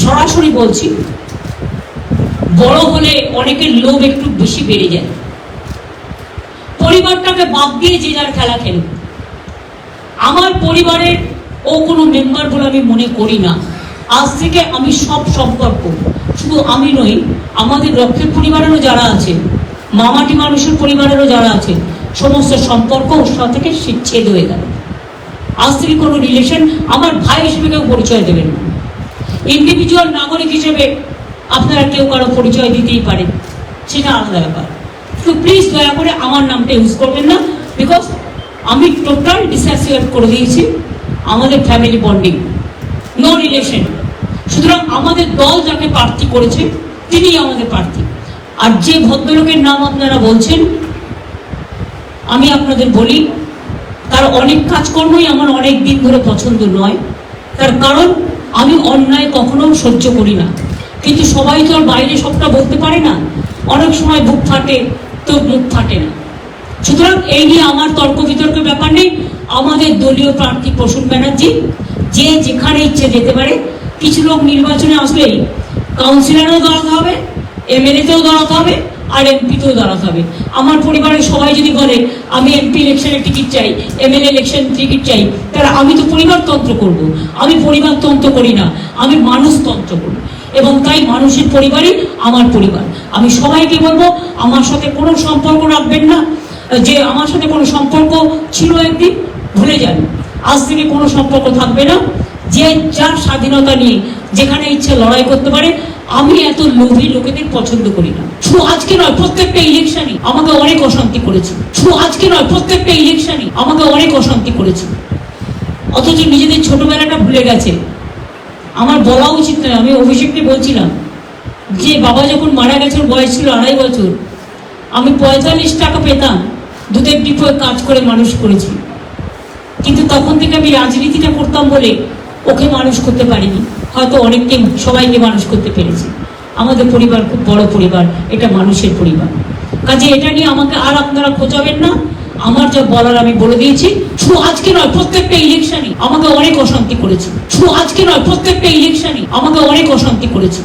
সরাসরি বলছি, বড় হলে অনেকের লোভ একটু বেশি বেড়ে যায়। পরিবারটাকে বাদ দিয়ে যে যার খেলা খেলুক। আমার পরিবারের ও কোনো মেম্বার বলে আমি মনে করি না। আজ থেকে আমি সব সম্পর্ক, শুধু আমি নই, আমাদের রক্ষের পরিবারেরও যারা আছে, মামাটি মানুষের পরিবারেরও যারা আছে, সমস্ত সম্পর্ক ওর সাথে থেকে ছেদ হয়ে গেল। আজ থেকে কোনো রিলেশন আমার ভাই হিসেবে কেউ পরিচয় দেবেন না। ইন্ডিভিজুয়াল নাগরিক হিসেবে আপনারা কেউ কারো পরিচয় দিতেই পারেন, সেটা আলাদা ব্যাপার। তো প্লিজ দয়া করে আমার নামটা ইউজ করবেন না, বিকজ আমি টোটাল ডিসঅ্যাসোসিয়েট করে দিয়েছি আমাদের ফ্যামিলি বন্ডিং, নো রিলেশন। সুতরাং আমাদের দল যাকে প্রার্থী করেছে তিনি আমাদের প্রার্থী। আর যে ভদ্রলোকের নাম আপনারা বলছেন, আমি আপনাদের বলি তার অনেক কাজকর্মই আমার অনেক দিন ধরে পছন্দ নয়। তার কারণ আমি অন্যায় কখনো সহ্য করি না, কিন্তু সবাই তো আর বাইরে সবটা বলতে পারে না। অনেক সময় বুক ফাটে তো মুখ ফাটে না। সুতরাং এই নিয়ে আমার তর্ক বিতর্কের ব্যাপার নেই। আমাদের দলীয় প্রার্থী প্রসূন ব্যানার্জি, যে যেখানে ইচ্ছে যেতে পারে। কিছু লোক নির্বাচনে আসলেই কাউন্সিলরও দাঁড়াতে হবে, এমএলএতেও দাঁড়াতে হবে, আর এমপিতেও দাঁড়াতে হবে। আমার পরিবারের সবাই যদি বলে আমি এমপি ইলেকশনের টিকিট চাই, এমএলএ ইলেকশন টিকিট চাই, তাহলে আমি তো পরিবারতন্ত্র করব। আমি পরিবারতন্ত্র করি না, আমি মানুষতন্ত্র করি। এবং তাই মানুষের পরিবারই আমার পরিবার। আমি সবাইকে বলবো আমার সাথে কোনো সম্পর্ক রাখবেন না। যে আমার সাথে কোনো সম্পর্ক ছিল একদিন, ভুলে যান। আজ থেকে কোনো সম্পর্ক থাকবে না। যে যার স্বাধীনতা নিয়ে যেখানে ইচ্ছে লড়াই করতে পারে। আমি এত লোভী লোকেদের পছন্দ করি না। শুধু আজকে নয়, প্রত্যেকটা ইলেকশনই আমাকে অনেক অশান্তি করেছে। শুধু আজকে নয়, প্রত্যেকটা ইলেকশনই আমাকে অনেক অশান্তি করেছে। অথচ নিজেদের ছোটবেলাটা ভুলে গেছে। আমার বলা উচিত নয়, আমি অভিষেককে বলছিলাম যে বাবা যখন মারা গেছে ওর বয়স ছিল 2.5 বছর। আমি 45 টাকা পেতাম, দুধের ডিপোয় কাজ করে মানুষ করেছি। কিন্তু তখন থেকে আমি রাজনীতিটা করতাম বলে ওকে মানুষ করতে পারিনি। হয়তো অনেককে, সবাইকে মানুষ করতে পেরেছি। আমাদের পরিবার খুব বড় পরিবার, এটা মানুষের পরিবার। কাজে এটা নিয়ে আমাকে আর আপনারা খোঁচাবেন না। আমার যা বলার আমি বলে দিয়েছি। শুধু আজকে নয়, প্রত্যেকটা ইলেকশনই আমাকে অনেক অশান্তি করেছে। শুধু আজকে নয়, প্রত্যেকটা ইলেকশনই আমাকে অনেক অশান্তি করেছে।